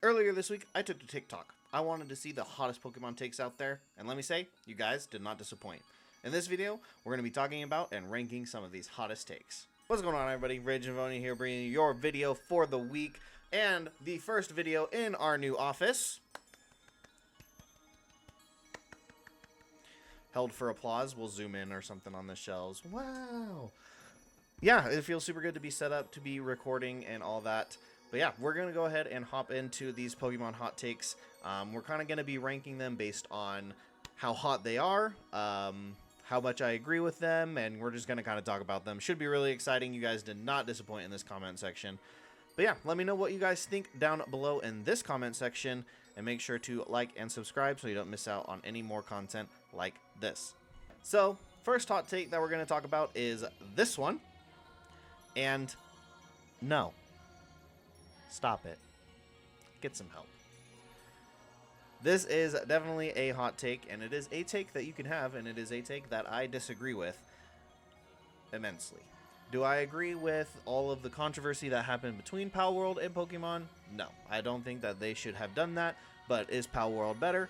Earlier this week, I took to TikTok. I wanted to see the hottest Pokemon takes out there, and let me say, you guys did not disappoint. In this video, we're going to be talking about and ranking some of these hottest takes. What's going on, everybody? Rage and Voni here, bringing you your video for the week, and the first video in our new office. Held for applause. We'll zoom in or something on the shelves. Wow. Yeah, it feels super good to be set up, to be recording and all that. But yeah, we're going to go ahead and hop into these Pokemon hot takes. We're kind of going to be ranking them based on how hot they are, how much I agree with them, and we're just going to kind of talk about them. Should be really exciting. You guys did not disappoint in this comment section. But yeah, let me know what you guys think down below in this comment section, and make sure to like and subscribe so you don't miss out on any more content like this. So, first hot take that we're going to talk about is this one. And no. Stop it. Get some help. This is definitely a hot take, and it is a take that you can have, and it is a take that I disagree with immensely. Do I agree with all of the controversy that happened between Pal World and Pokemon? No. I don't think that they should have done that, but is Pal World better?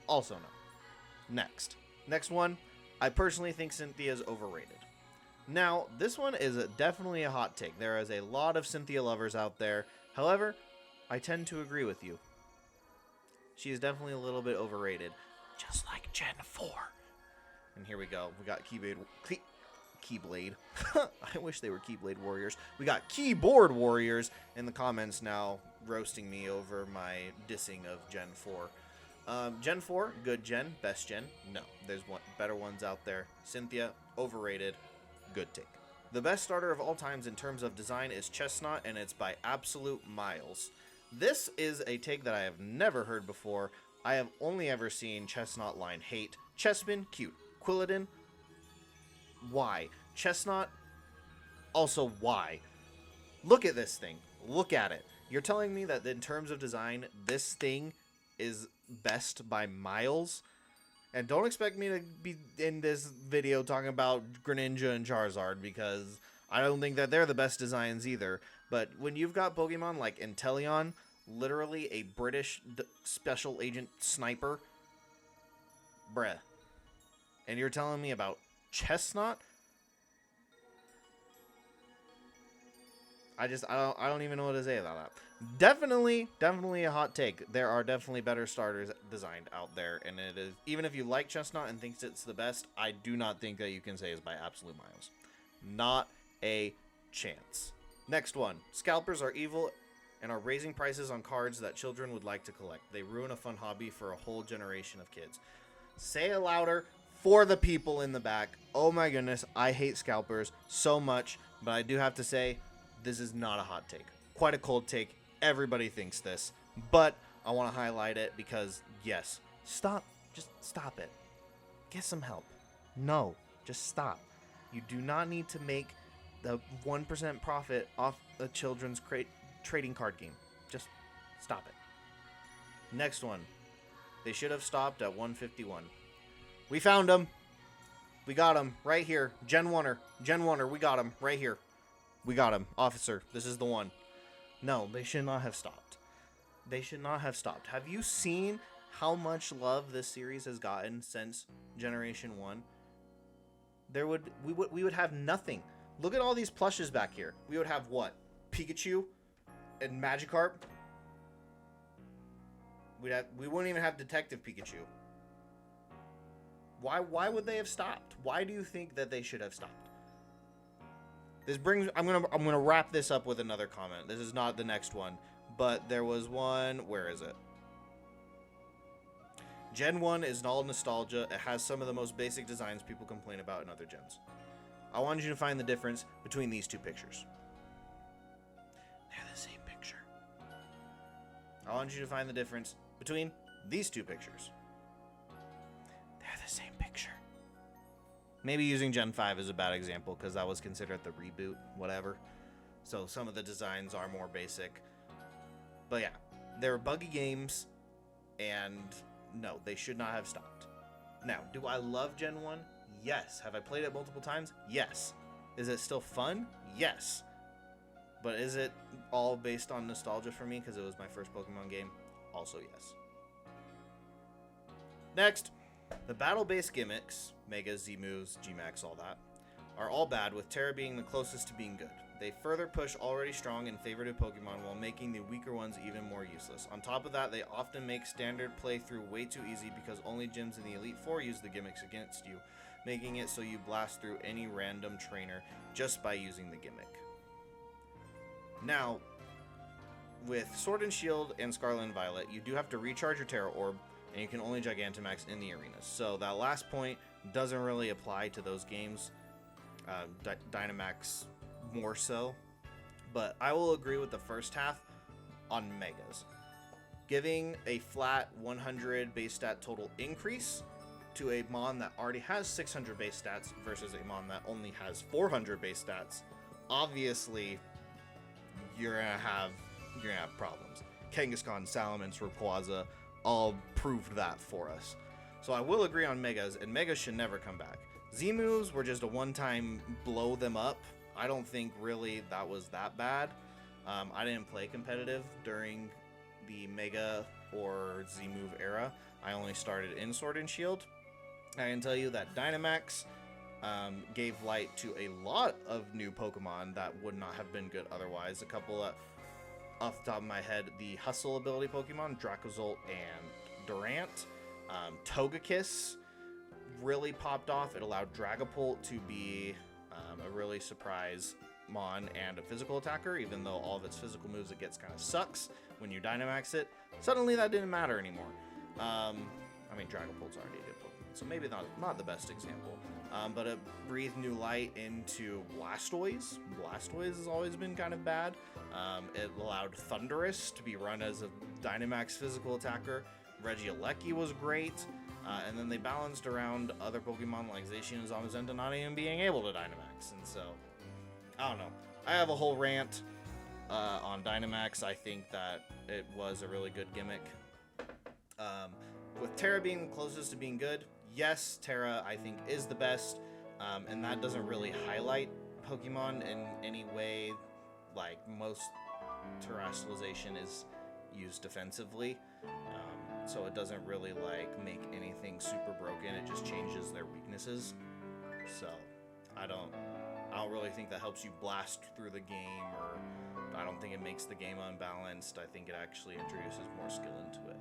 Also no. Next one, I personally think Cynthia is overrated. Now, this one is definitely a hot take. There is a lot of Cynthia lovers out there. However, I tend to agree with you. She is definitely a little bit overrated. Just like Gen 4. And here we go. We got Keyblade. I wish they were Keyblade warriors. We got Keyboard warriors in the comments now roasting me over my dissing of Gen 4. Gen 4, good gen, best gen. No, there's better ones out there. Cynthia, overrated. Good take. The best starter of all times in terms of design is Chestnut, and it's by absolute miles. This is a take that I have never heard before. I have only ever seen Chestnut line hate. Chespin, cute. Quilladin, why? Chestnut, also why? Look at this thing. Look at it. You're telling me that in terms of design, this thing is best by miles? And don't expect me to be in this video talking about Greninja and Charizard, because I don't think that they're the best designs either. But when you've got Pokemon like Inteleon, literally a British special agent sniper, bruh, and you're telling me about Chestnut? I don't even know what to say about that. Definitely a hot take. There are definitely better starters designed out there, and it is, even if you like Chestnut and thinks it's the best, I do not think that you can say it's by absolute miles. Not a chance. Next one. Scalpers are evil and are raising prices on cards that children would like to collect. They ruin a fun hobby for a whole generation of kids. Say it louder for the people in the back. Oh my goodness, I hate scalpers so much, but I do have to say, this is not a hot take. Quite a cold take. Everybody thinks this, but I want to highlight it because, yes, stop. Just stop it. Get some help. No, just stop. You do not need to make the 1% profit off a children's trading card game. Just stop it. Next one. They should have stopped at 151. We found him. We got him right here. Gen 1er. We got him right here. We got him. Officer, this is the one. No, they should not have stopped. They should not have stopped. Have you seen how much love this series has gotten since Generation 1? We would have nothing. Look at all these plushes back here. We would have what? Pikachu and Magikarp? We wouldn't even have Detective Pikachu. Why would they have stopped? Why do you think that they should have stopped? This brings, I'm gonna wrap this up with another comment. This is not the next one, but there was one. Where is it? Gen 1 is all nostalgia. It has some of the most basic designs people complain about in other gens. I want you to find the difference between these two pictures. They're the same picture. I want you to find the difference between these two pictures. They're the same picture. Maybe using Gen 5 is a bad example because that was considered the reboot, whatever. So some of the designs are more basic. But yeah, they're buggy games, and no, they should not have stopped. Now, do I love Gen 1? Yes. Have I played it multiple times? Yes. Is it still fun? Yes. But is it all based on nostalgia for me because it was my first Pokemon game? Also, yes. Next, the battle-based gimmicks, Mega, Z-moves, G-Max, all that, are all bad, with Terra being the closest to being good. They further push already strong and favorited Pokemon while making the weaker ones even more useless. On top of that, they often make standard playthrough way too easy because only gyms in the Elite Four use the gimmicks against you, making it so you blast through any random trainer just by using the gimmick. Now, with Sword and Shield and Scarlet and Violet, you do have to recharge your Terra Orb, and you can only Gigantamax in the arenas. So that last point doesn't really apply to those games. Dynamax more so, but I will agree with the first half on Megas. Giving a flat 100 base stat total increase to a Mon that already has 600 base stats versus a Mon that only has 400 base stats, obviously you're gonna have problems. Kangaskhan, Salamence, Rayquaza all proved that for us. So I will agree on Megas, and Megas should never come back. Z-moves were just a one-time blow them up. I don't think really that was that bad. I didn't play competitive during the Mega or Z-move era. I only started in Sword and Shield. I can tell you that Dynamax gave light to a lot of new Pokemon that would not have been good otherwise. A couple off the top of my head, the Hustle ability Pokemon, Dracozolt and Durant. Togekiss really popped off. It allowed Dragapult to be a really surprise Mon and a physical attacker, even though all of its physical moves it gets kind of sucks when you Dynamax it. Suddenly that didn't matter anymore. I mean, Dragapult's already a good Pokemon, so maybe not the best example. But it breathed new light into Blastoise. Blastoise has always been kind of bad. It allowed Thundurus to be run as a Dynamax physical attacker. Regieleki was great. And then they balanced around other Pokemon like Zacian and Zamazenta not even being able to Dynamax. And so, I don't know. I have a whole rant on Dynamax. I think that it was a really good gimmick. With Terra being the closest to being good, yes, Terra I think is the best. And that doesn't really highlight Pokemon in any way. Like most terrestrialization is used defensively. So it doesn't really like make anything super broken. It just changes their weaknesses. So I don't really think that helps you blast through the game, or I don't think it makes the game unbalanced. I think it actually introduces more skill into it.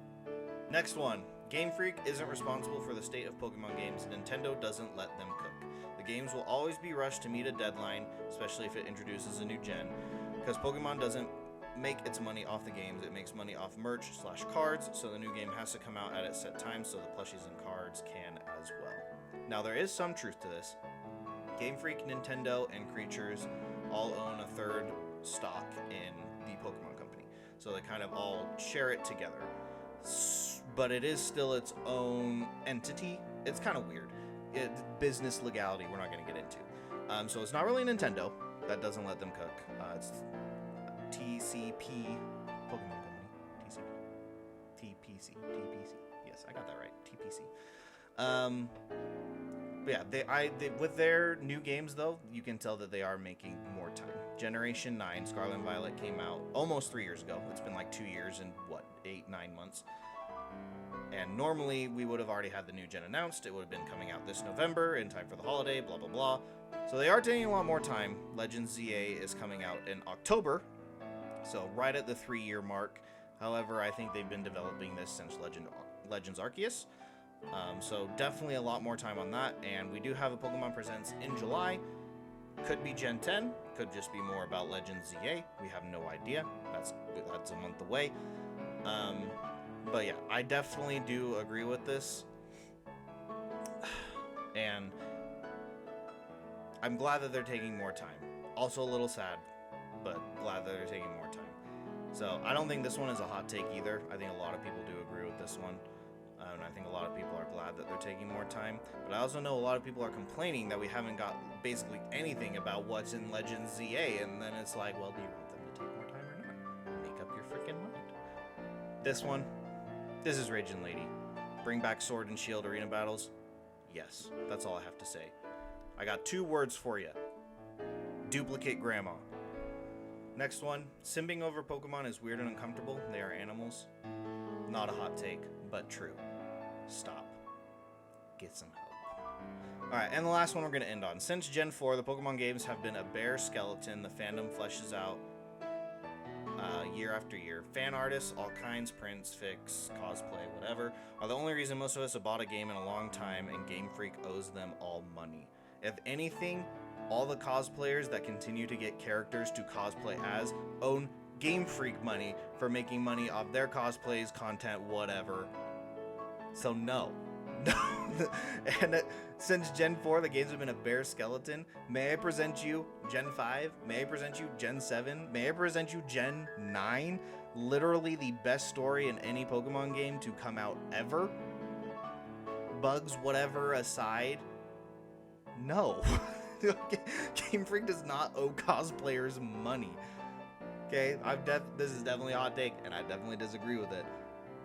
Next one. Game Freak isn't responsible for the state of Pokemon games. Nintendo doesn't let them cook. The games will always be rushed to meet a deadline, especially if it introduces a new gen, because Pokemon doesn't make its money off the games. It makes money off merch/cards, so the new game has to come out at its set time so the plushies and cards can as well. Now there is some truth to this. Game Freak, Nintendo, and Creatures all own a third stock in the Pokemon Company, so they kind of all share it together. But it is still its own entity. It's kind of weird. Business legality we're not going to get into. So it's not really Nintendo that doesn't let them cook. It's TCP Pokemon Company. TPC. Yes, I got that right. TPC. But yeah, they with their new games though, you can tell that they are making more time. Generation 9, Scarlet and Violet came out almost 3 years ago. It's been like 2 years and 8-9 months. And normally we would have already had the new gen announced. It would have been coming out this November in time for the holiday, blah blah blah. So they are taking a lot more time. Legends ZA is coming out in October. So right at the 3-year mark. However, I think they've been developing this since Legends Arceus. So definitely a lot more time on that. And we do have a Pokemon Presents in July. Could be Gen 10. Could just be more about Legends ZA. We have no idea. That's a month away. But yeah, I definitely do agree with this. And I'm glad that they're taking more time. Also a little sad, but glad that they're taking more time. So I don't think this one is a hot take either. I think a lot of people do agree with this one. And I think a lot of people are glad that they're taking more time. But I also know a lot of people are complaining that we haven't got basically anything about what's in Legends ZA. And then it's like, well, do you want them to take more time or not? Make up your freaking mind. This is Raging Lady. Bring back Sword and Shield arena battles? Yes, that's all I have to say. I got 2 words for you. Duplicate Grandma. Next one, simbing over Pokemon is weird and uncomfortable. They are animals. Not a hot take, but true. Stop. Get some help. Alright, and the last one we're going to end on. Since Gen 4, the Pokemon games have been a bare skeleton the fandom fleshes out year after year. Fan artists, all kinds, prints, fics, cosplay, whatever, are the only reason most of us have bought a game in a long time, and Game Freak owes them all money. If anything, all the cosplayers that continue to get characters to cosplay as own Game Freak money for making money off their cosplays, content, whatever. So no. And since Gen 4, the games have been a bare skeleton. May I present you Gen 5? May I present you Gen 7? May I present you Gen 9? Literally the best story in any Pokemon game to come out ever. Bugs, whatever aside. No. Game Freak does not owe cosplayers money. Okay, this is definitely a hot take, and I definitely disagree with it.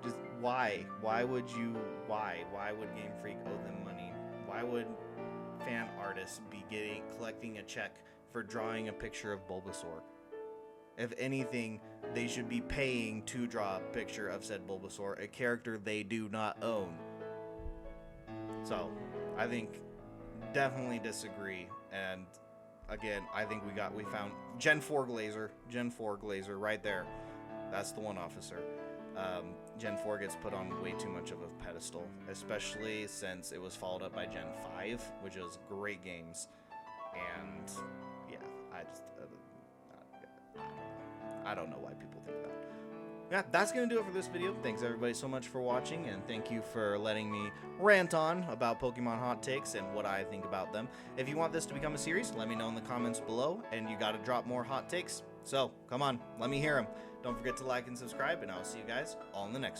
Just why? Why would you? Why would Game Freak owe them money? Why would fan artists be collecting a check for drawing a picture of Bulbasaur? If anything, they should be paying to draw a picture of said Bulbasaur, a character they do not own. So, I think definitely disagree. And again, I think we found Gen 4 Glazer right there. That's the one officer. Gen 4 gets put on way too much of a pedestal, especially since it was followed up by Gen 5, which was great games. And yeah, I don't know why people think that. Yeah, that's going to do it for this video. Thanks everybody so much for watching, and thank you for letting me rant on about Pokemon hot takes and what I think about them. If you want this to become a series, let me know in the comments below, and you got to drop more hot takes. So, come on, let me hear them. Don't forget to like and subscribe, and I'll see you guys all in the next one.